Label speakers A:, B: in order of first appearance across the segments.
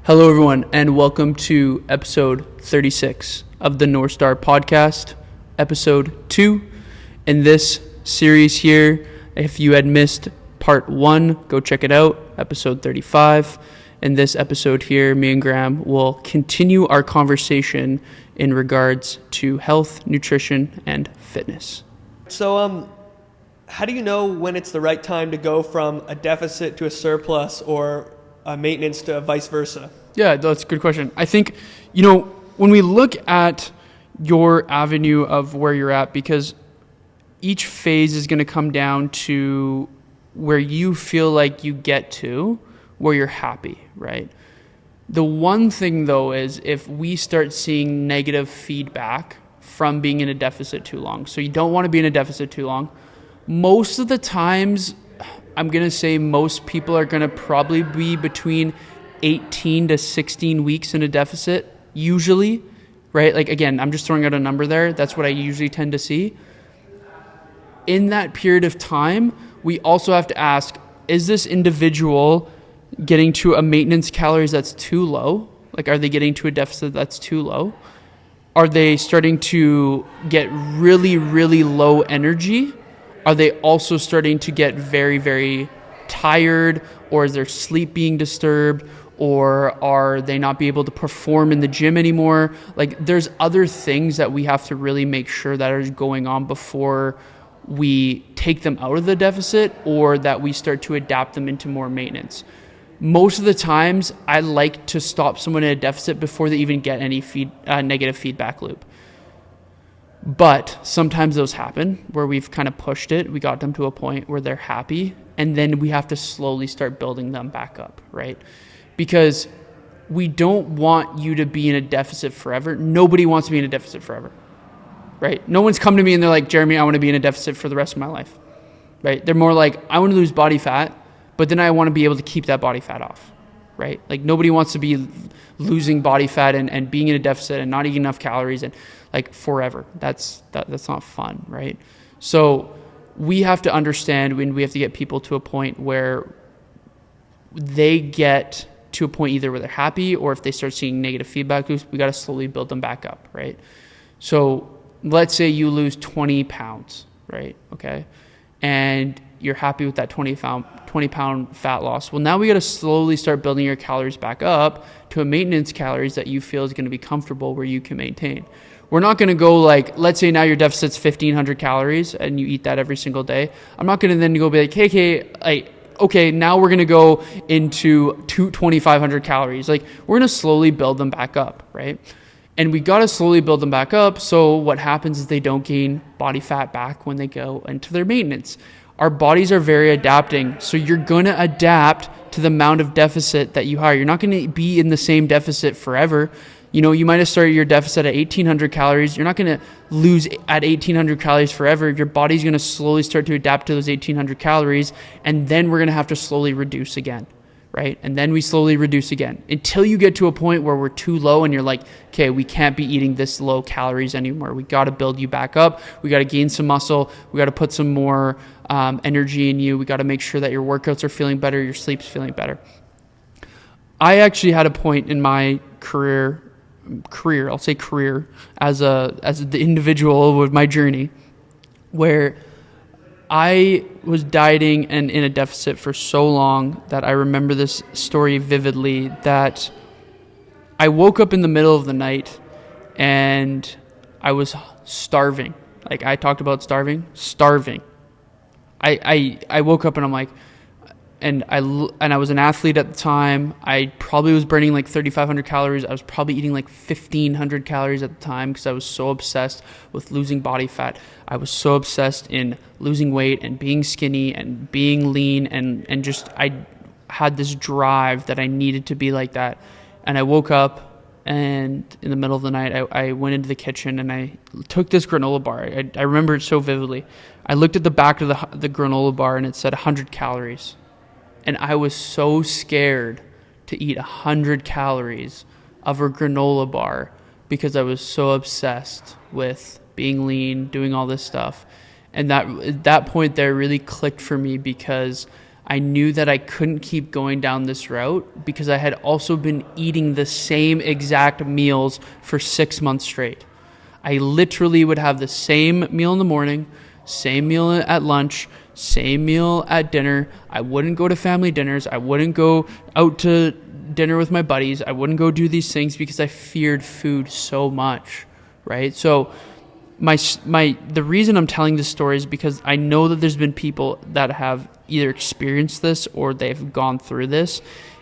A: Hello, everyone, and welcome to episode 36 of the North Star Podcast, episode 2. In this series here, if you had missed part 1, go check it out, episode 35. In this episode here, me and Graeme will continue our conversation in regards to health, nutrition, and fitness.
B: So, how do you know when it's the right time to go from a deficit to a surplus or a maintenance to vice versa?
A: Yeah, that's a good question. I think, when we look at your avenue of where you're at, because each phase is going to come down to where you feel like you get to, where you're happy, right? The one thing, though, is if we start seeing negative feedback from being in a deficit too long. So you don't want to be in a deficit too long. Most of the times, I'm going to say most people are going to probably be between 18 to 16 weeks in a deficit, usually, right? Like, again, I'm just throwing out a number there. That's what I usually tend to see. In that period of time, we also have to ask, is this individual getting to a maintenance calories that's too low? Like, are they getting to a deficit that's too low? Are they starting to get really, really low energy? Are they also starting to get very, very tired? Or is their sleep being disturbed? Or are they not be able to perform in the gym anymore? Like, there's other things that we have to really make sure that are going on before we take them out of the deficit or that we start to adapt them into more maintenance. Most of the times, I like to stop someone in a deficit before they even get any negative feedback loop. But sometimes those happen where we've kind of pushed it. We got them to a point where they're happy, and then we have to slowly start building them back up, right? Because we don't want you to be in a deficit forever. Nobody wants to be in a deficit forever, right? No one's come to me and they're like, Jeremy, I want to be in a deficit for the rest of my life, right? They're more like, I want to lose body fat, but then I want to be able to keep that body fat off, right? Like, nobody wants to be losing body fat and being in a deficit and not eating enough calories and like forever. That's not fun, right? So we have to understand when we have to get people to a point where they get to a point either where they're happy or if they start seeing negative feedback loops, we got to slowly build them back up, right? So let's say you lose 20 pounds, right? Okay. And you're happy with that 20 pound fat loss. Well, now we got to slowly start building your calories back up to a maintenance calories that you feel is going to be comfortable where you can maintain. We're not going to go like, let's say now your deficit's 1,500 calories and you eat that every single day. I'm not going to then go be like, okay, now we're going to go into 2,500 calories. Like, we're going to slowly build them back up, right? And we got to slowly build them back up. So what happens is they don't gain body fat back when they go into their maintenance. Our bodies are very adapting. So you're going to adapt to the amount of deficit that you hire. You're not going to be in the same deficit forever. You might have started your deficit at 1,800 calories. You're not going to lose at 1,800 calories forever. Your body's going to slowly start to adapt to those 1,800 calories, and then we're going to have to slowly reduce again, right? And then we slowly reduce again until you get to a point where we're too low and you're like, okay, we can't be eating this low calories anymore. We got to build you back up. We got to gain some muscle. We got to put some more energy in you. We got to make sure that your workouts are feeling better, your sleep's feeling better. I actually had a point in my career as the individual with my journey where I was dieting and in a deficit for so long that I remember this story vividly, that I woke up in the middle of the night and I was starving. Like, I talked about starving. I woke up and I'm like, and I was an athlete at the time. I probably was burning like 3,500 calories. I was probably eating like 1,500 calories at the time because I was so obsessed with losing body fat. I was so obsessed in losing weight and being skinny and being lean and just I had this drive that I needed to be like that. And I woke up and in the middle of the night, I went into the kitchen and I took this granola bar. I remember it so vividly. I looked at the back of the granola bar and it said 100 calories. And I was so scared to eat 100 calories of a granola bar because I was so obsessed with being lean, doing all this stuff. And that at that point there really clicked for me because I knew that I couldn't keep going down this route because I had also been eating the same exact meals for 6 months straight. I literally would have the same meal in the morning, same meal at lunch, same meal at dinner. I wouldn't go to family dinners. I wouldn't go out to dinner with my buddies. I wouldn't go do these things because I feared food so much, right? So the reason I'm telling this story is because I know that there's been people that have either experienced this or they've gone through this.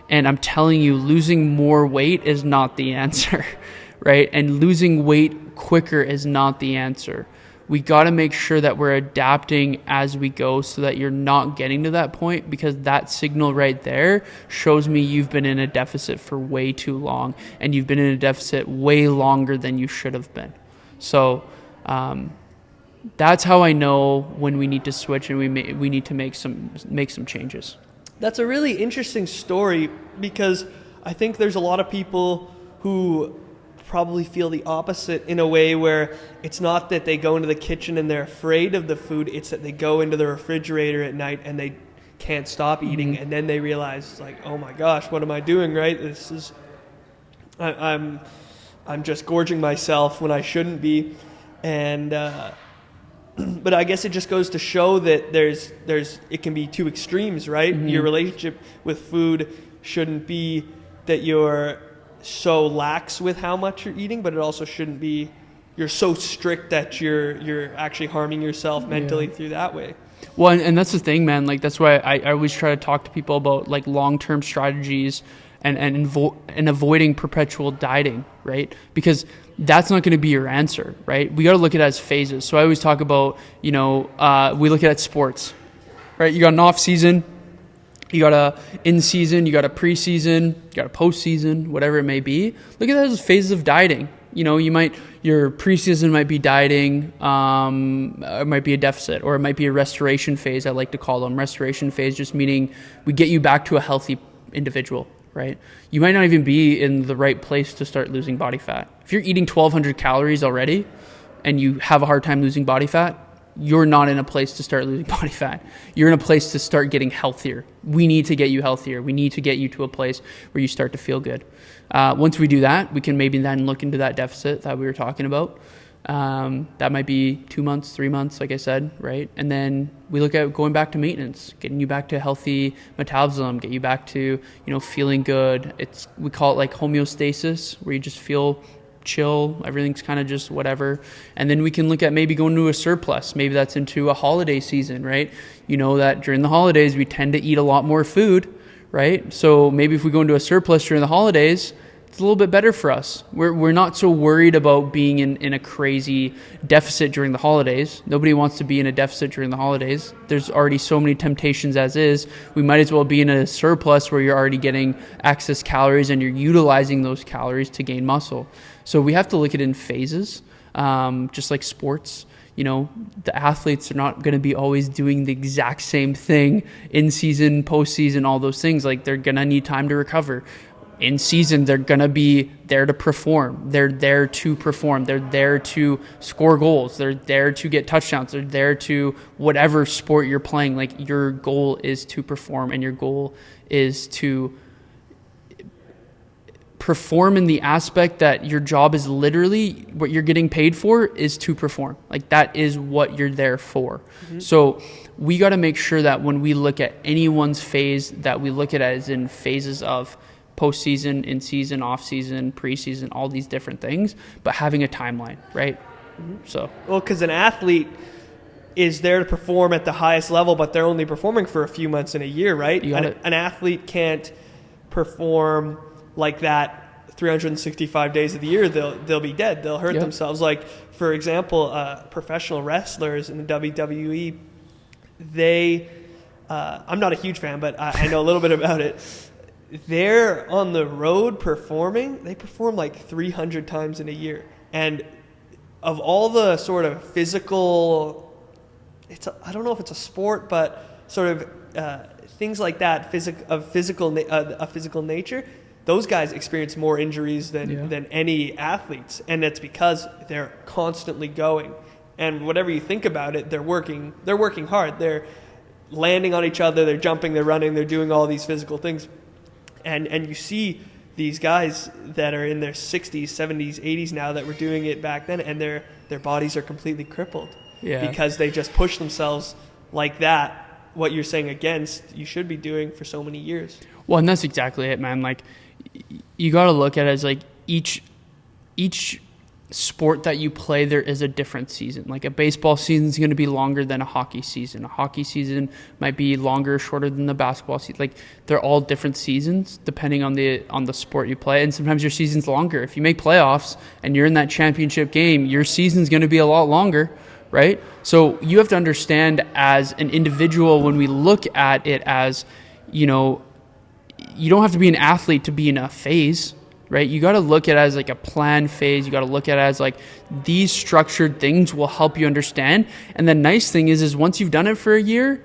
A: And I'm telling you, losing more weight is not the answer, right? And losing weight quicker is not the answer. We got to make sure that we're adapting as we go so that you're not getting to that point, because that signal right there shows me you've been in a deficit for way too long, and you've been in a deficit way longer than you should have been. So that's how I know when we need to switch and we need to make some changes.
B: That's a really interesting story, because I think there's a lot of people who probably feel the opposite, in a way where it's not that they go into the kitchen and they're afraid of the food, it's that they go into the refrigerator at night and they can't stop eating, and then they realize, like, oh my gosh, what am I doing, right? This is I'm just gorging myself when I shouldn't be. And but I guess it just goes to show that it can be two extremes, right? Your relationship with food shouldn't be that you're so lax with how much you're eating, but it also shouldn't be you're so strict that you're actually harming yourself mentally through that way.
A: Well, and that's the thing, man. Like, that's why I always try to talk to people about like long-term strategies and avoiding perpetual dieting, right? Because that's not going to be your answer, right? We got to look at it as phases. So I always talk about, we look at sports, right? You got an off season, you got a in season, you got a preseason, you got a postseason, whatever it may be. Look at that as phases of dieting. Your preseason might be dieting, it might be a deficit, or it might be a restoration phase. I like to call them restoration phase, just meaning we get you back to a healthy individual, right? You might not even be in the right place to start losing body fat. If you're eating 1,200 calories already and you have a hard time losing body fat, you're not in a place to start losing body fat. You're in a place to start getting healthier. We need to get you healthier. We need to get you to a place where you start to feel good. Once we do that, we can maybe then look into that deficit that we were talking about. That might be 2 months, 3 months, like I said, right? And then we look at going back to maintenance, getting you back to healthy metabolism, get you back to, feeling good. We call it like homeostasis, where you just feel chill, everything's kind of just whatever. And then we can look at maybe going to a surplus. Maybe that's into a holiday season, right? You know that during the holidays, we tend to eat a lot more food, right? So maybe if we go into a surplus during the holidays, it's a little bit better for us. We're not so worried about being in a crazy deficit during the holidays. Nobody wants to be in a deficit during the holidays. There's already so many temptations as is. We might as well be in a surplus where you're already getting excess calories and you're utilizing those calories to gain muscle. So we have to look at it in phases, just like sports. The athletes are not going to be always doing the exact same thing in season, postseason, all those things. Like, they're going to need time to recover. In season, they're going to be there to perform. They're there to perform. They're there to score goals. They're there to get touchdowns. They're there to whatever sport you're playing. Like, your goal is to perform, and your goal is to perform in the aspect that your job is literally what you're getting paid for is to perform. Like, that is what you're there for. So we got to make sure that when we look at anyone's phase, that we look at it as in phases of postseason, in season, off season, preseason, all these different things, but having a timeline, right? So,
B: well, because an athlete is there to perform at the highest level, but they're only performing for a few months in a year, right? An athlete can't perform like that 365 days of the year. They'll be dead. They'll hurt themselves. Like, for example, professional wrestlers in the WWE, I'm not a huge fan, but I know a little bit about it. They're on the road performing. They perform like 300 times in a year. And of all the sort of physical, I don't know if it's a sport, but sort of things like that, a physical nature, those guys experience more injuries than any athletes. And that's because they're constantly going. And whatever you think about it, they're working hard. landing on each other, they're jumping, they're running, they're doing all these physical things. And you see these guys that are in their 60s, 70s, 80s now that were doing it back then, and their bodies are completely crippled because they just push themselves like that. What you're saying against, you should be doing for so many years.
A: Well, and that's exactly it, man. Like, you got to look at it as like each sport that you play, there is a different season. Like a baseball season is going to be longer than a hockey season. A hockey season might be longer or shorter than the basketball season. Like, they're all different seasons depending on the sport you play. And sometimes your season's longer. If you make playoffs and you're in that championship game, your season's going to be a lot longer, right? So you have to understand as an individual, when we look at it as, you know, you don't have to be an athlete to be in a phase, right? You got to look at it as like a planned phase. You got to look at it as like these structured things will help you understand. And the nice thing is once you've done it for a year,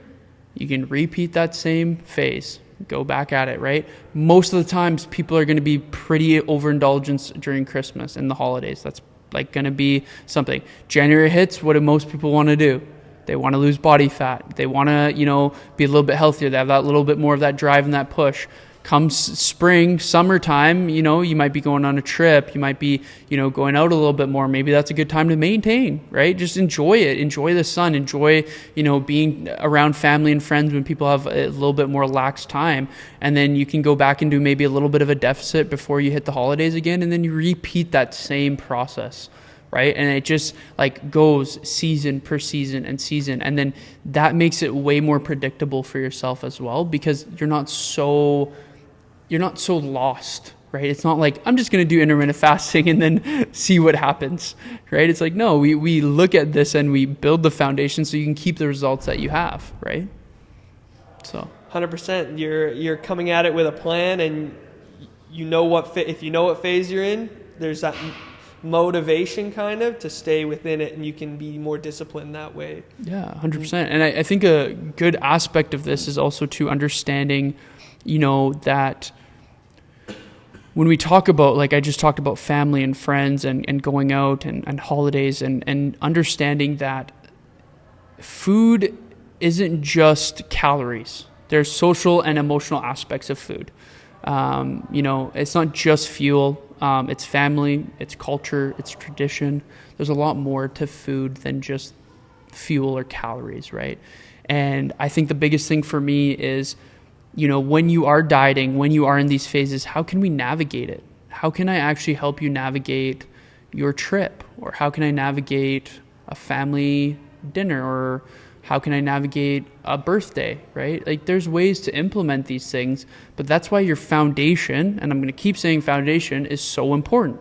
A: you can repeat that same phase, go back at it, right? Most of the times people are going to be pretty overindulgent during Christmas and the holidays. That's like going to be something. January hits, what do most people want to do? They want to lose body fat. They want to, you know, be a little bit healthier. They have that little bit more of that drive and that push. Comes spring, summertime, you know, you might be going on a trip. You might be, you know, going out a little bit more. Maybe that's a good time to maintain, right? Just enjoy it. Enjoy the sun. Enjoy, you know, being around family and friends when people have a little bit more lax time. And then you can go back and do maybe a little bit of a deficit before you hit the holidays again. And then you repeat that same process, right? And it just like goes season per season and season. And then that makes it way more predictable for yourself as well, because you're not so lost, right? It's not like, I'm just going to do intermittent fasting and then see what happens, right? It's like, no, we look at this and we build the foundation so you can keep the results that you have, right? So
B: 100%. You're coming at it with a plan, and you know if you know what phase you're in, there's that motivation kind of to stay within it, and you can be more disciplined that way.
A: Yeah, 100%. And I think a good aspect of this is also to understanding, you know, that when we talk about, like I just talked about family and friends and going out and holidays and understanding that food isn't just calories. There's social and emotional aspects of food. You know, it's not just fuel. It's family, it's culture, it's tradition. There's a lot more to food than just fuel or calories, right? And I think the biggest thing for me is, you know, when you are dieting, when you are in these phases, how can we navigate it? How can I actually help you navigate your trip? Or how can I navigate a family dinner? Or how can I navigate a birthday, right? Like, there's ways to implement these things, but that's why your foundation, and I'm going to keep saying foundation, is so important.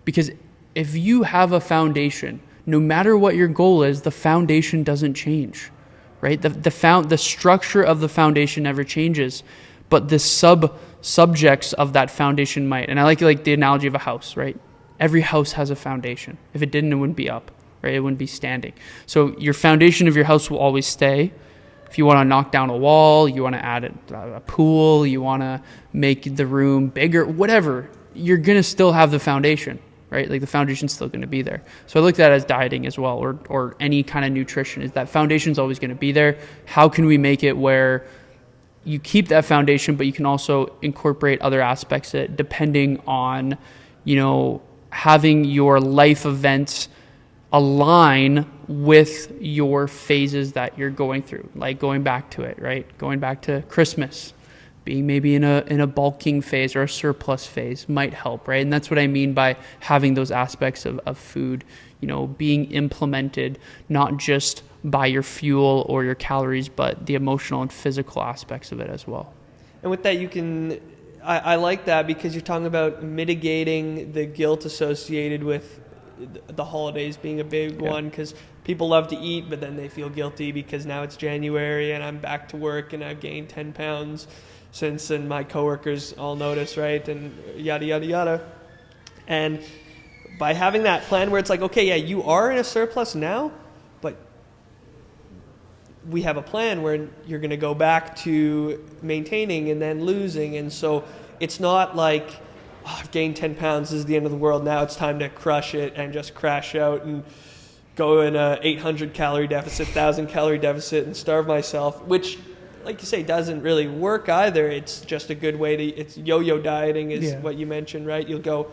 A: Because if you have a foundation, no matter what your goal is, the foundation doesn't change. Right? The structure of the foundation never changes, but the subjects of that foundation might. And I like the analogy of a house, right? Every house has a foundation. If it didn't, it wouldn't be up, right? It wouldn't be standing. So your foundation of your house will always stay. If you want to knock down a wall, you want to add a pool, you want to make the room bigger, whatever, you're going to still have the foundation. Right? Like, the foundation's still going to be there. So I look at that as dieting as well, or any kind of nutrition, is that foundation's always going to be there. How can we make it where you keep that foundation, but you can also incorporate other aspects of it, depending on, you know, having your life events align with your phases that you're going through, like going back to it, right? Going back to Christmas, being maybe in a bulking phase or a surplus phase might help, right? And that's what I mean by having those aspects of food, you know, being implemented not just by your fuel or your calories, but the emotional and physical aspects of it as well.
B: And with that, I like that, because you're talking about mitigating the guilt associated with the holidays being a big one, because people love to eat, but then they feel guilty because now it's January and I'm back to work and I've gained 10 pounds since, and my coworkers all notice, right? And yada, yada, yada. And by having that plan where it's like, okay, yeah, you are in a surplus now, but we have a plan where you're going to go back to maintaining and then losing. And so it's not like, oh, I've gained 10 pounds, this is the end of the world, now it's time to crush it and just crash out and go in a 800 calorie deficit, 1,000 calorie deficit, and starve myself, which, like you say, doesn't really work either. It's just a good way to, it's yo-yo dieting is what you mentioned, right? You'll go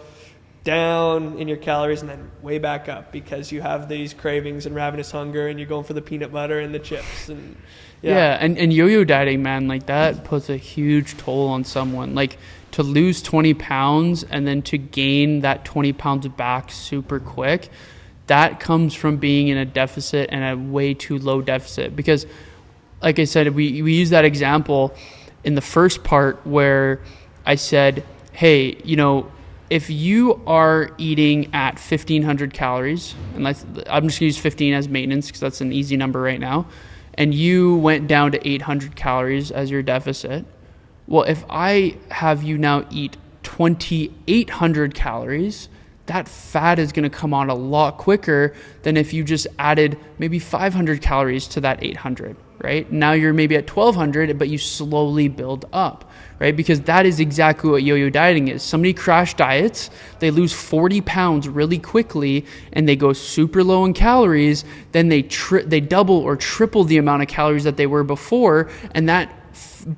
B: down in your calories and then way back up because you have these cravings and ravenous hunger and you're going for the peanut butter and the chips. And
A: and yo-yo dieting, man, like that puts a huge toll on someone. Like to lose 20 pounds and then to gain that 20 pounds back super quick, that comes from being in a deficit and a way too low deficit. Because like I said, we use that example in the first part where I said, hey, you know, if you are eating at 1,500 calories, and I'm just going to use 15 as maintenance because that's an easy number right now, and you went down to 800 calories as your deficit, well, if I have you now eat 2,800 calories, that fat is going to come on a lot quicker than if you just added maybe 500 calories to that 800, right? Now you're maybe at 1,200, but you slowly build up, right? Because that is exactly what yo-yo dieting is. Somebody crash diets, they lose 40 pounds really quickly, and they go super low in calories, then they double or triple the amount of calories that they were before, and that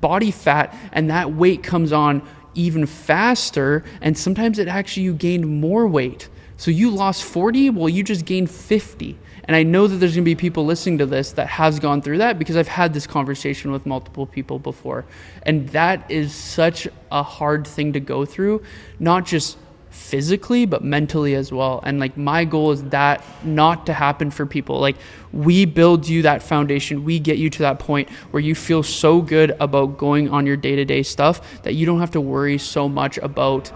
A: body fat and that weight comes on even faster, and sometimes it actually you gained more weight. So you lost 40, well, you just gained 50. And I know that there's gonna be people listening to this that has gone through that because I've had this conversation with multiple people before. And that is such a hard thing to go through, not just physically, but mentally as well. And like my goal is that not to happen for people. Like we build you that foundation, we get you to that point where you feel so good about going on your day-to-day stuff that you don't have to worry so much about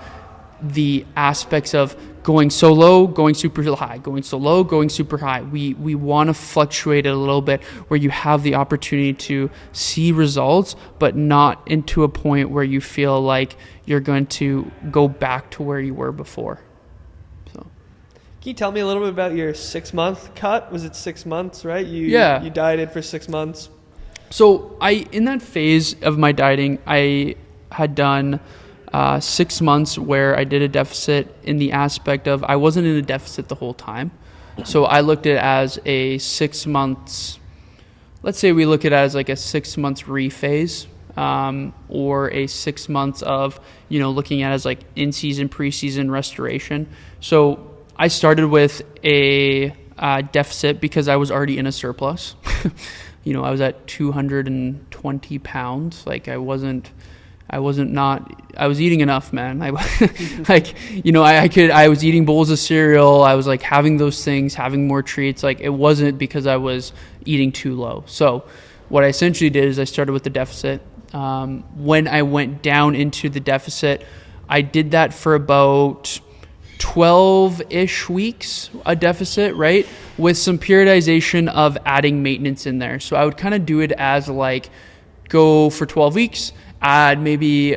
A: the aspects of going so low, going super high, going so low, going super high. We want to fluctuate it a little bit where you have the opportunity to see results, but not into a point where you feel like you're going to go back to where you were before. So,
B: can you tell me a little bit about your 6-month cut? Was it 6 months, right? You dieted for 6 months.
A: So in that phase of my dieting, I had done 6 months where I did a deficit in the aspect of I wasn't in a deficit the whole time. So I looked at it as a 6 months, let's say we look at it as like a 6 months rephase, or a 6 months of, looking at it as like in-season, pre-season restoration. So I started with a deficit because I was already in a surplus. I was at 220 pounds. Like I was eating enough, man. I was eating bowls of cereal. I was like having those things, having more treats. Like it wasn't because I was eating too low. So what I essentially did is I started with the deficit. When I went down into the deficit, I did that for about 12-ish weeks, a deficit, right? With some periodization of adding maintenance in there. So I would kind of do it as like go for 12 weeks, add maybe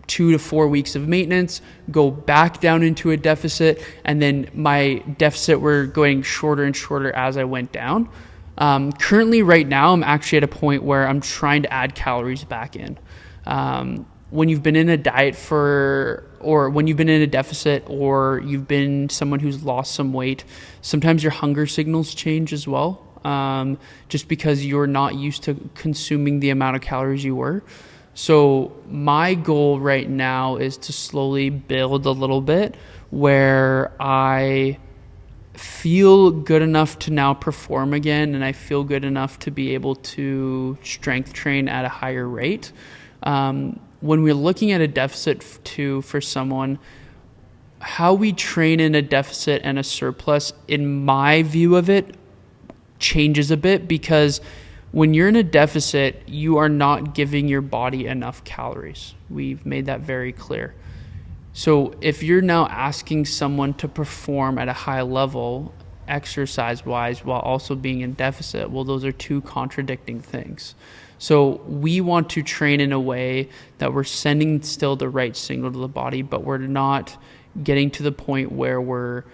A: 2 to 4 weeks of maintenance, go back down into a deficit, and then my deficit were going shorter and shorter as I went down. Currently right now, I'm actually at a point where I'm trying to add calories back in. When you've been in a diet or when you've been in a deficit, or you've been someone who's lost some weight, sometimes your hunger signals change as well. Just because you're not used to consuming the amount of calories you were. So my goal right now is to slowly build a little bit where I feel good enough to now perform again, and I feel good enough to be able to strength train at a higher rate. When we're looking at a deficit for someone, how we train in a deficit and a surplus, in my view of it, changes a bit, because when you're in a deficit, you are not giving your body enough calories. We've made that very clear. So if you're now asking someone to perform at a high level, exercise-wise, while also being in deficit, well, those are two contradicting things. So we want to train in a way that we're sending still the right signal to the body, but we're not getting to the point where we're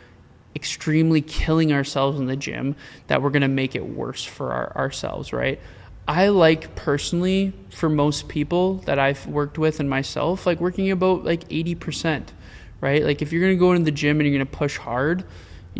A: extremely killing ourselves in the gym, that we're going to make it worse for ourselves, right? I like personally, for most people that I've worked with and myself, like working about like 80%, right? Like if you're going to go into the gym and you're going to push hard,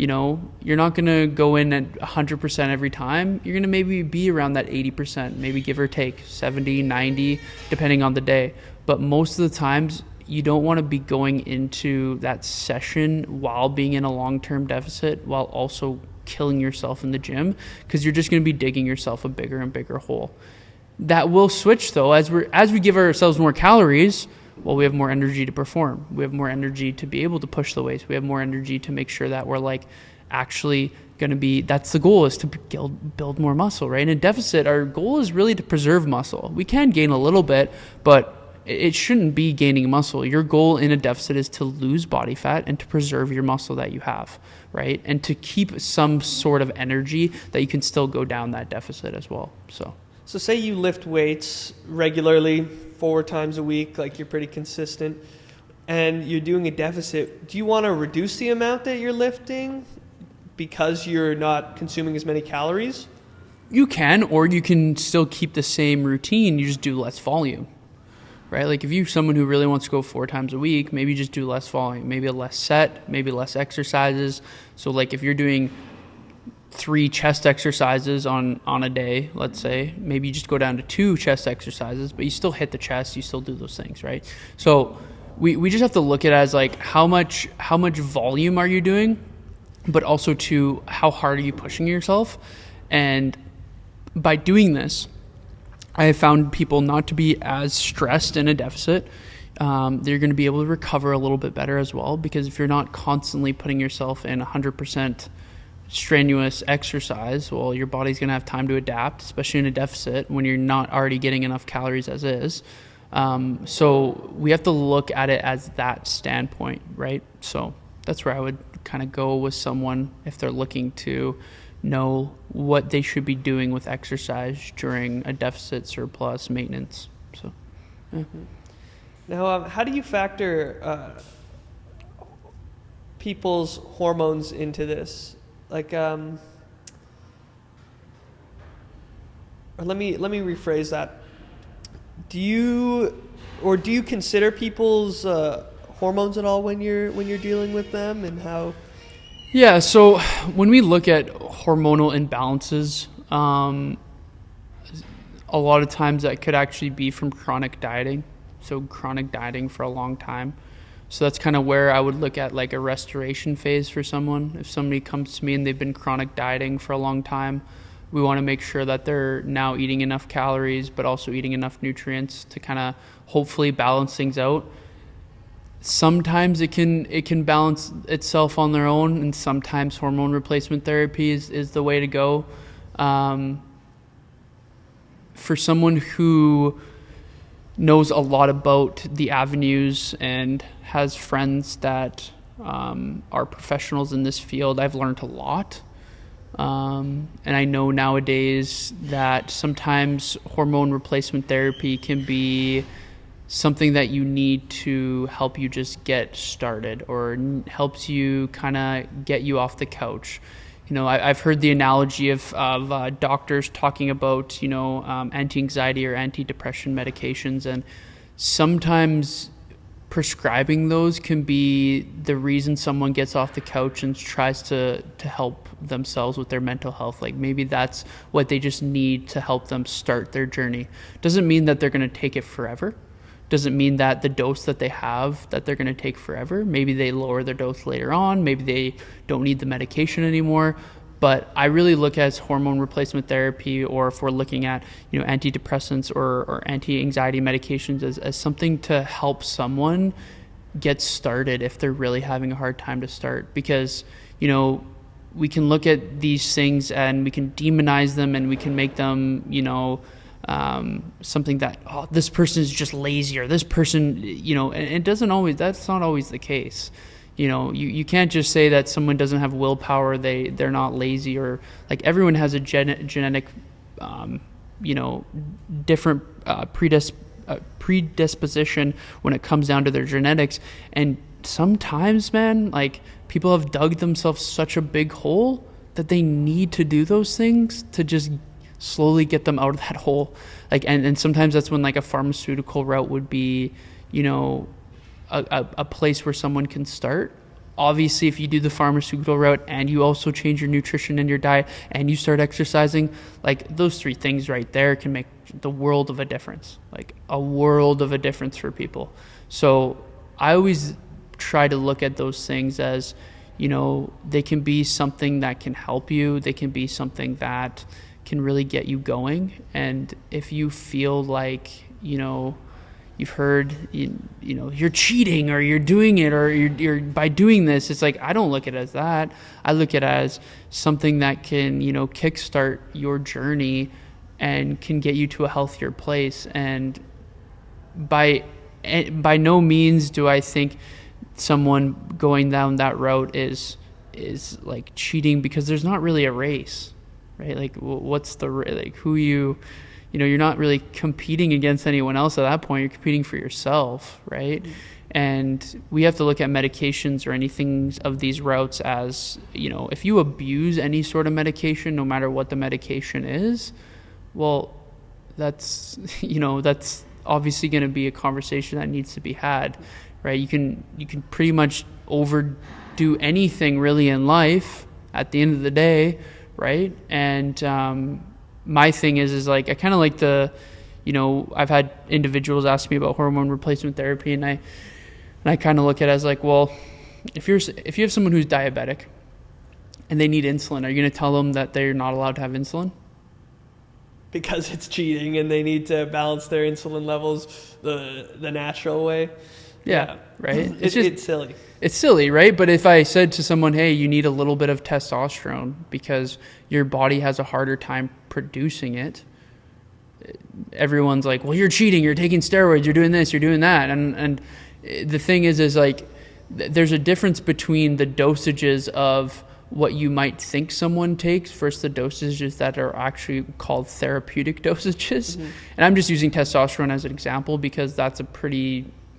A: you're not going to go in at 100% every time. You're going to maybe be around that 80%, maybe give or take 70, 90, depending on the day. But most of the times, you don't want to be going into that session while being in a long-term deficit, while also killing yourself in the gym, because you're just going to be digging yourself a bigger and bigger hole. That will switch though as we give ourselves more calories. Well, we have more energy to perform. We have more energy to be able to push the weights. We have more energy to make sure that we're like actually going to be, that's the goal, is to build more muscle, right? In deficit, our goal is really to preserve muscle. We can gain a little bit, but it shouldn't be gaining muscle. Your goal in a deficit is to lose body fat and to preserve your muscle that you have, right? And to keep some sort of energy that you can still go down that deficit as well. So
B: say you lift weights regularly 4 times a week, like you're pretty consistent, and you're doing a deficit. Do you want to reduce the amount that you're lifting because you're not consuming as many calories?
A: You can, or you can still keep the same routine. You just do less volume, right? Like if you're someone who really wants to go 4 times a week, maybe just do less volume, maybe a less set, maybe less exercises. So like if you're doing 3 chest exercises on a day, let's say, maybe you just go down to 2 chest exercises, but you still hit the chest, you still do those things, right? So we just have to look at it as like how much volume are you doing, but also to how hard are you pushing yourself. And by doing this, I have found people not to be as stressed in a deficit. They're going to be able to recover a little bit better as well, because if you're not constantly putting yourself in 100% strenuous exercise, well, your body's going to have time to adapt, especially in a deficit when you're not already getting enough calories as is. So we have to look at it as that standpoint, right? So that's where I would kind of go with someone if they're looking to know what they should be doing with exercise during a deficit, surplus, maintenance. So, yeah.
B: Now, how do you factor people's hormones into this? Like, or let me rephrase that. Do you consider people's hormones at all when you're dealing with them, and how?
A: Yeah. So when we look at hormonal imbalances, a lot of times that could actually be from chronic dieting. So chronic dieting for a long time. So that's kind of where I would look at like a restoration phase for someone. If somebody comes to me and they've been chronic dieting for a long time, we want to make sure that they're now eating enough calories, but also eating enough nutrients to kind of hopefully balance things out. Sometimes it can balance itself on their own, and sometimes hormone replacement therapy is the way to go. For someone who knows a lot about the avenues and has friends that are professionals in this field, I've learned a lot. And I know nowadays that sometimes hormone replacement therapy can be something that you need to help you just get started, or helps you kind of get you off the couch. I've heard the analogy of doctors talking about, anti-anxiety or anti-depression medications, and sometimes prescribing those can be the reason someone gets off the couch and tries to help themselves with their mental health. Like maybe that's what they just need to help them start their journey. Doesn't mean that they're going to take it forever. Doesn't mean that the dose that they have, that they're going to take forever. Maybe they lower their dose later on. Maybe they don't need the medication anymore. But I really look at hormone replacement therapy, or if we're looking at antidepressants or anti-anxiety medications, as something to help someone get started if they're really having a hard time to start. Because we can look at these things and we can demonize them, and we can make them something that, this person is just lazy, or this person, and it doesn't always, that's not always the case. You can't just say that someone doesn't have willpower, they're not lazy, or like everyone has a genetic, different predisposition when it comes down to their genetics. And sometimes, man, like people have dug themselves such a big hole that they need to do those things to just slowly get them out of that hole. Like, and sometimes that's when like a pharmaceutical route would be, a place where someone can start. obviously if you do the pharmaceutical route and you also change your nutrition and your diet and you start exercising, like those three things right there can make the world of a difference, like a world of a difference for people. So I always try to look at those things as, you know, they can be something that can help you. They can be something that can really get you going. And if you feel like, you know, you've heard, you know, you're cheating or you're doing it or you're by doing this, it's like, I don't look at it as that. I look at it as something that can, you know, kickstart your journey and can get you to a healthier place. And by no means do I think someone going down that route is like cheating, because there's not really a race, right? Like what's the, like who you know, you're not really competing against anyone else at that point. You're competing for yourself, right? Mm-hmm. And we have to look at medications or anything of these routes as, you know, if you abuse any sort of medication, no matter what the medication is, well, that's, you know, that's obviously going to be a conversation that needs to be had, right? You can pretty much overdo anything really in life at the end of the day, right? And my thing is like, I kind of like you know, I've had individuals ask me about hormone replacement therapy, and I kind of look at it as like, well, if you have someone who's diabetic and they need insulin, are you going to tell them that they're not allowed to have insulin?
B: Because it's cheating and they need to balance their insulin levels the natural way.
A: Yeah. Right.
B: It's silly.
A: It's silly, right? But if I said to someone, hey, you need a little bit of testosterone because your body has a harder time producing it, everyone's like, well, you're cheating, you're taking steroids, you're doing this, you're doing that. And the thing is like, there's a difference between the dosages of what you might think someone takes versus the dosages that are actually called therapeutic dosages. Mm-hmm. And I'm just using testosterone as an example because that's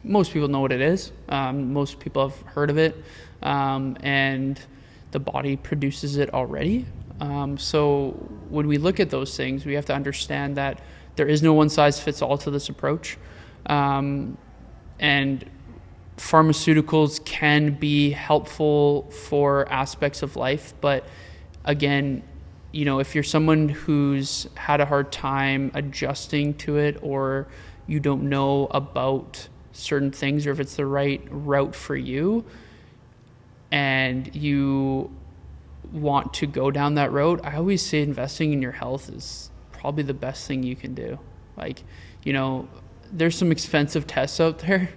A: most people know what it is. Most people have heard of it. And the body produces it already. So when we look at those things, we have to understand that there is no one size fits all to this approach. And pharmaceuticals can be helpful for aspects of life. But again, you know, if you're someone who's had a hard time adjusting to it, or you don't know about certain things, or if it's the right route for you and you want to go down that road, I always say investing in your health is probably the best thing you can do. Like, you know, there's some expensive tests out there.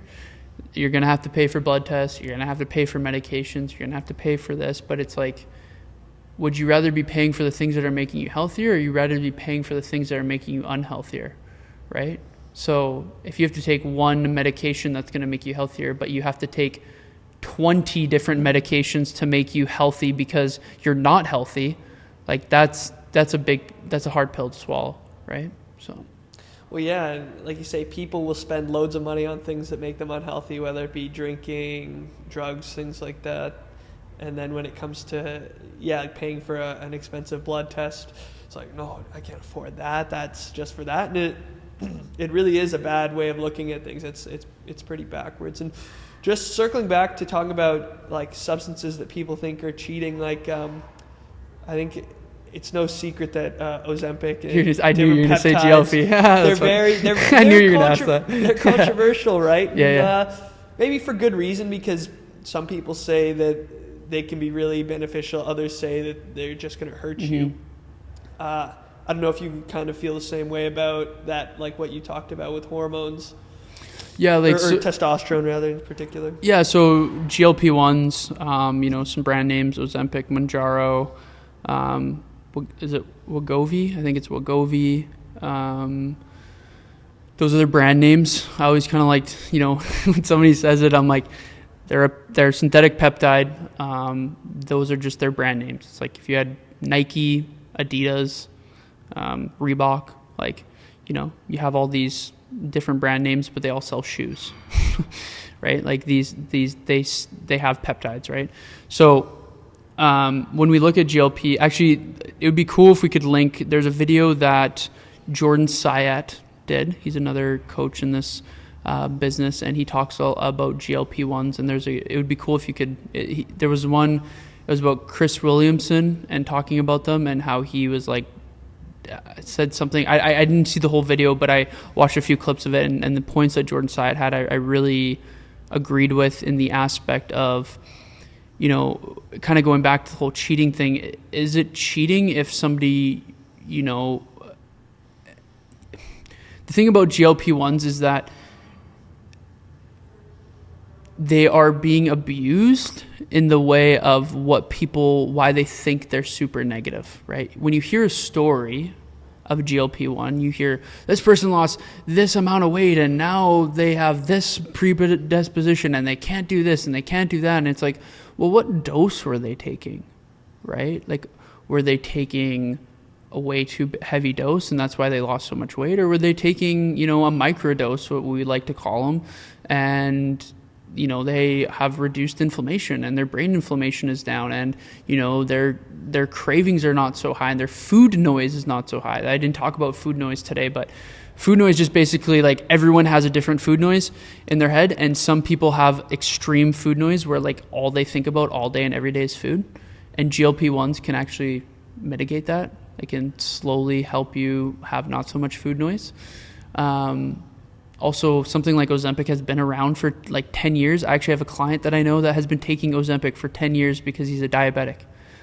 A: You're going to have to pay for blood tests. You're going to have to pay for medications. You're going to have to pay for this. But it's like, would you rather be paying for the things that are making you healthier, or you rather be paying for the things that are making you unhealthier, right? So if you have to take one medication that's going to make you healthier, but you have to take 20 different medications to make you healthy because you're not healthy, like that's a hard pill to swallow, right? So.
B: Well, yeah, and like you say, people will spend loads of money on things that make them unhealthy, whether it be drinking, drugs, things like that. And then when it comes to, like paying for an expensive blood test, it's like, no, I can't afford that. That's just for that. And it really is a bad way of looking at things. It's pretty backwards. And just circling back to talking about like substances that people think are cheating, like I think it's no secret that Ozempic and
A: I knew you were going to say GLP.
B: they're
A: I knew you were going to ask that.
B: They're controversial, right?
A: Yeah.
B: And, maybe for good reason, because some people say that they can be really beneficial. Others say that they're just going to hurt you. I don't know if you kind of feel the same way about that, like what you talked about with hormones. Yeah, like or testosterone rather in particular.
A: Yeah, so GLP-1s, you know, some brand names: Ozempic, Mounjaro. Is it Wegovy? I think it's Wegovy. Those are their brand names. I always kind of liked, you know, when somebody says it, I'm like, they're synthetic peptide. Those are just their brand names. It's like if you had Nike, Adidas, Reebok, like, you know, you have all these different brand names, but they all sell shoes, right? Like they have peptides, right? So when we look at GLP, actually, it would be cool if we could link. There's a video that Jordan Syatt did. He's another coach in this business, and he talks about GLP-1s. And it would be cool if you could. There was one. It was about Chris Williamson and talking about them and how he was like said something. I didn't see the whole video, but I watched a few clips of it, and the points that Jordan Syatt had, I really agreed with in the aspect of, you know, kind of going back to the whole cheating thing. Is it cheating if somebody, you know, the thing about GLP-1s is that they are being abused in the way of why they think they're super negative, right? When you hear a story of GLP-1, you hear this person lost this amount of weight and now they have this predisposition and they can't do this and they can't do that. And it's like, well, what dose were they taking, right? Like, were they taking a way too heavy dose and that's why they lost so much weight? Or were they taking, you know, a microdose, what we like to call them, and you know, they have reduced inflammation and their brain inflammation is down, and you know, their cravings are not so high and their food noise is not so high. I didn't talk about food noise today, but food noise just basically like everyone has a different food noise in their head, and some people have extreme food noise where like all they think about all day and every day is food, and GLP-1s can actually mitigate that. They can slowly help you have not so much food noise. Also, something like Ozempic has been around for like 10 years. I actually have a client that I know that has been taking Ozempic for 10 years because he's a diabetic.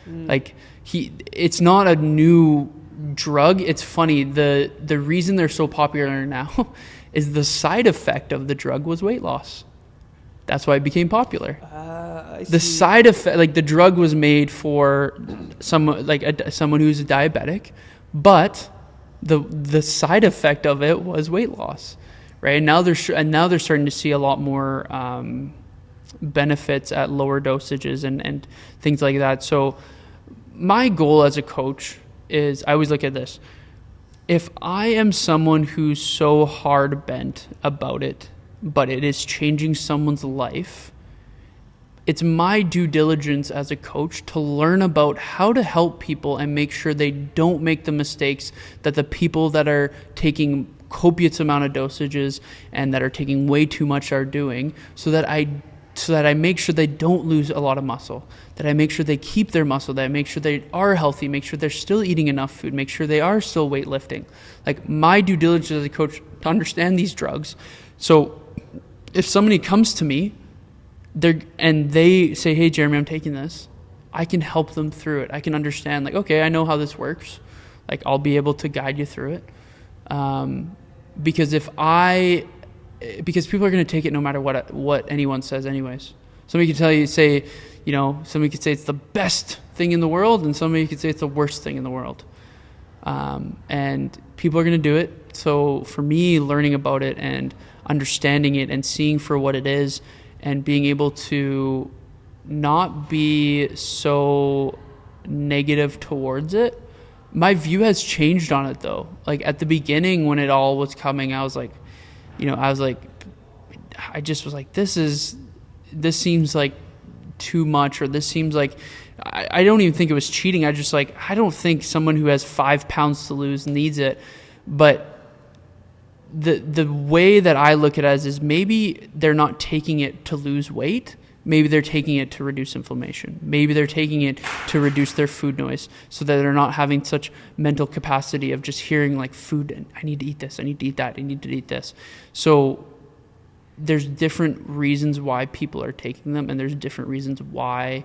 A: Like it's not a new drug. It's funny. The reason they're so popular now is the side effect of the drug was weight loss. That's why it became popular. The side effect, like the drug was made for someone who's a diabetic, but the side effect of it was weight loss. Right, and now they're starting to see a lot more benefits at lower dosages and things like that. So my goal as a coach is, I always look at this. If I am someone who's so hard bent about it, but it is changing someone's life, it's my due diligence as a coach to learn about how to help people and make sure they don't make the mistakes that the people that are taking copious amount of dosages and that are taking way too much are doing, so that I make sure they don't lose a lot of muscle, that I make sure they keep their muscle, that I make sure they are healthy, make sure they're still eating enough food, make sure they are still weightlifting. Like, my due diligence as a coach to understand these drugs. So if somebody comes to me and they say, hey, Jeremy, I'm taking this, I can help them through it. I can understand, like, okay, I know how this works. Like, I'll be able to guide you through it. Because people are going to take it no matter what anyone says anyways. Somebody could somebody could say it's the best thing in the world, and somebody could say it's the worst thing in the world. And people are going to do it. So for me, learning about it and understanding it and seeing for what it is and being able to not be so negative towards it. My view has changed on it though. Like at the beginning when it all was coming, I just was like, this seems like too much, or this seems like, I don't even think it was cheating. I just like, I don't think someone who has 5 pounds to lose needs it. But the way that I look at it is maybe they're not taking it to lose weight. Maybe they're taking it to reduce inflammation. Maybe they're taking it to reduce their food noise so that they're not having such mental capacity of just hearing like food, and I need to eat this, I need to eat that, I need to eat this. So there's different reasons why people are taking them, and there's different reasons why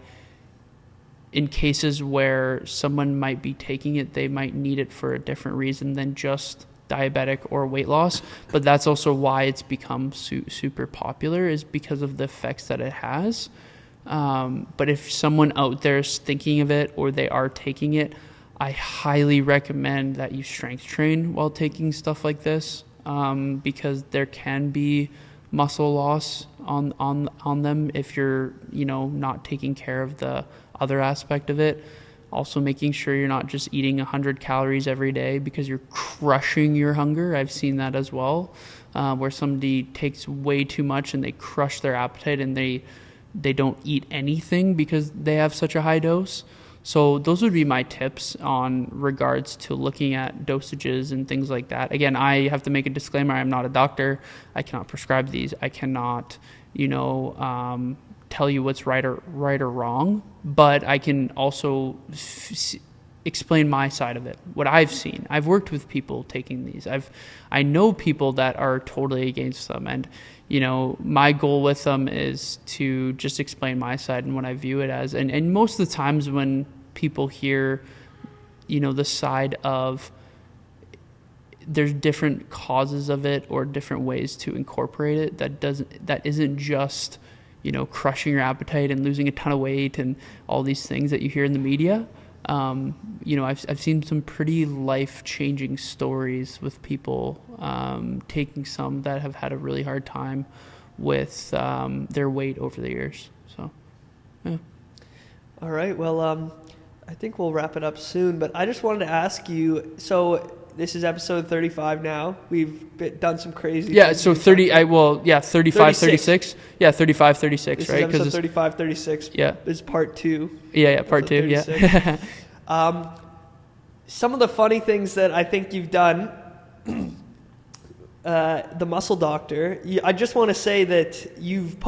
A: in cases where someone might be taking it, they might need it for a different reason than just diabetic or weight loss. But that's also why it's become super popular, is because of the effects that it has. But if someone out there is thinking of it or they are taking it, I highly recommend that you strength train while taking stuff like this, because there can be muscle loss on them if you're not taking care of the other aspect of it. Also making sure you're not just eating 100 calories every day because you're crushing your hunger. I've seen that as well, where somebody takes way too much and they crush their appetite and they don't eat anything because they have such a high dose. So those would be my tips on regards to looking at dosages and things like that. Again, I have to make a disclaimer. I'm not a doctor. I cannot prescribe these. I cannot, tell you what's right or wrong, but I can also explain my side of it, what I've seen. I've worked with people taking these. I know people that are totally against them, and my goal with them is to just explain my side and what I view it as. And most of the times when people hear, the side of there's different causes of it or different ways to incorporate it, that isn't just, crushing your appetite and losing a ton of weight and all these things that you hear in the media. I've seen some pretty life-changing stories with people taking some that have had a really hard time with their weight over the years. So, yeah.
B: All right. Well, I think we'll wrap it up soon, but I just wanted to ask you, so this is episode 35 now. We've done some crazy things.
A: So 35, 36. Yeah, 35, 36,
B: this
A: right?
B: This is episode 35, 36.
A: Yeah.
B: This is part 2.
A: Yeah, part 2, 36. Yeah.
B: Some of the funny things that I think you've done, the Muscle Doctor, I just want to say that you've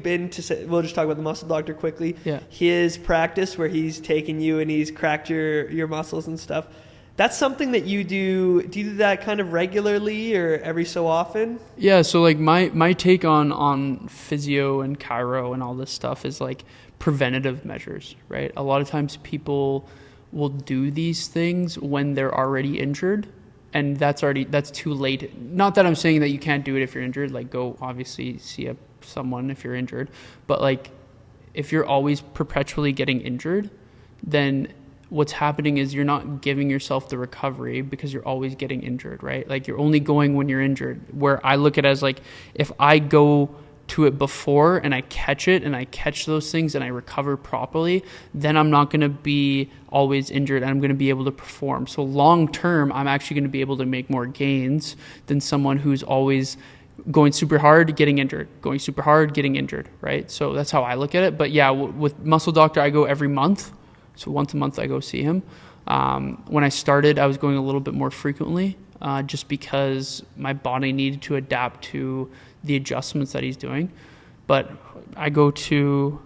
B: been to, we'll just talk about the Muscle Doctor quickly.
A: Yeah.
B: His practice where he's taken you and he's cracked your muscles and stuff. That's something that you do. Do you do that kind of regularly or every so often?
A: Yeah, so like my take on physio and chiro and all this stuff is like preventative measures, right? A lot of times people will do these things when they're already injured, and that's too late. Not that I'm saying that you can't do it if you're injured, like go obviously see someone if you're injured, but like if you're always perpetually getting injured, then what's happening is you're not giving yourself the recovery because you're always getting injured, right? Like you're only going when you're injured. Where I look at it as like, if I go to it before and I catch it and I catch those things and I recover properly, then I'm not going to be always injured and I'm going to be able to perform. So long term, I'm actually going to be able to make more gains than someone who's always going super hard, getting injured, going super hard, getting injured, right? So that's how I look at it. But yeah, with Muscle Doctor, I go every month. So once a month I go see him. When I started, I was going a little bit more frequently just because my body needed to adapt to the adjustments that he's doing. But I go to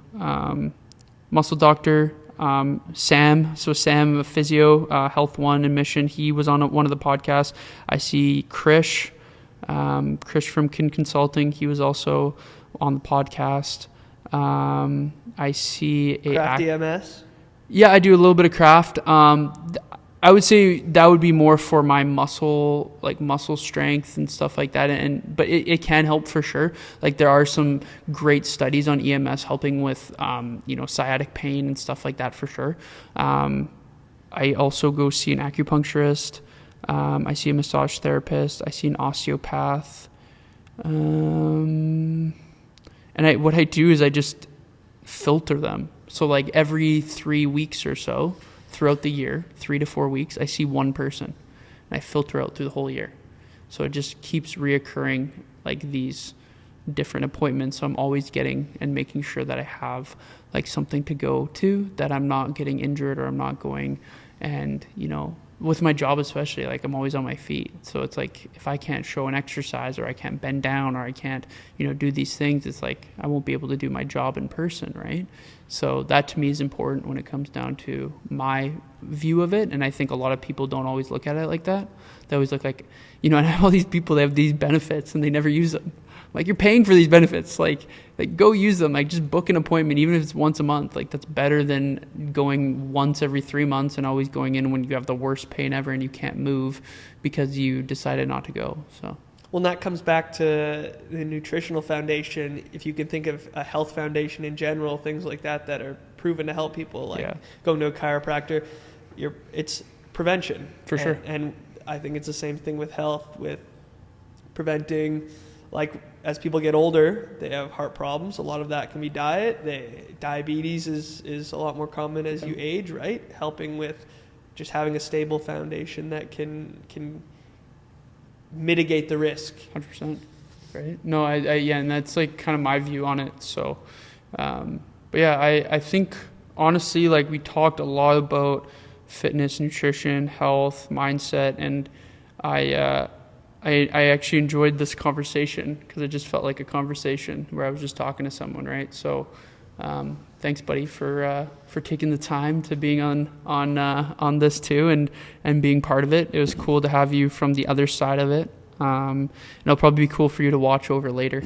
A: Muscle Doctor, Sam. So Sam, a physio, Health One and Mission, he was on one of the podcasts. I see Krish from Kin Consulting. He was also on the podcast. I see
B: Crafty MS.
A: Yeah, I do a little bit of craft. I would say that would be more for my muscle strength and stuff like that. But it can help for sure. Like there are some great studies on EMS helping with, sciatic pain and stuff like that for sure. I also go see an acupuncturist. I see a massage therapist. I see an osteopath. And what I do is I just filter them. So like every 3 weeks or so throughout the year, 3 to 4 weeks, I see one person and I filter out through the whole year. So it just keeps reoccurring like these different appointments. So I'm always getting and making sure that I have like something to go to, that I'm not getting injured or I'm not going and, with my job especially, like I'm always on my feet. So it's like if I can't show an exercise or I can't bend down or I can't, do these things, it's like I won't be able to do my job in person, right? So that to me is important when it comes down to my view of it. And I think a lot of people don't always look at it like that. They always look like, and all these people, they have these benefits and they never use them. Like you're paying for these benefits, like go use them, like just book an appointment, even if it's once a month. Like that's better than going once every 3 months and always going in when you have the worst pain ever and you can't move because you decided not to go. So.
B: Well, and that comes back to the nutritional foundation. If you can think of a health foundation in general, things like that are proven to help people, like going to a chiropractor, it's prevention.
A: For sure.
B: And I think it's the same thing with health, with preventing, like as people get older, they have heart problems. A lot of that can be diet. Diabetes is a lot more common as you age, right? Helping with just having a stable foundation that can mitigate the risk.
A: 100%. Right. No, I and that's like kind of my view on it. So, but yeah, I think honestly, like, we talked a lot about fitness, nutrition, health, mindset, and I actually enjoyed this conversation because it just felt like a conversation where I was just talking to someone, right? So, thanks, buddy, for taking the time to being on this too, and being part of it. It was cool to have you from the other side of it. And it'll probably be cool for you to watch over later.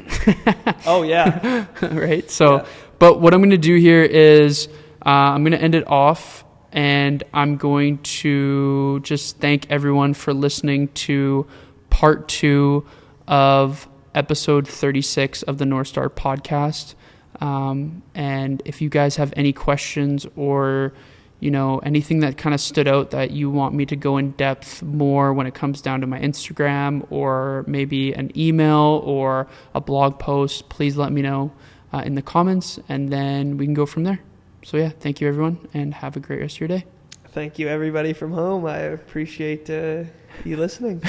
B: Oh yeah.
A: Right. So,
B: Yeah.
A: but what I'm going to do here is I'm going to end it off, and I'm going to just thank everyone for listening to part 2 of episode 36 of the North Star podcast. And if you guys have any questions or, anything that kind of stood out that you want me to go in depth more when it comes down to my Instagram, or maybe an email or a blog post, please let me know in the comments, and then we can go from there. So yeah, thank you everyone, and have a great rest of your day.
B: Thank you, everybody from home. I appreciate you listening.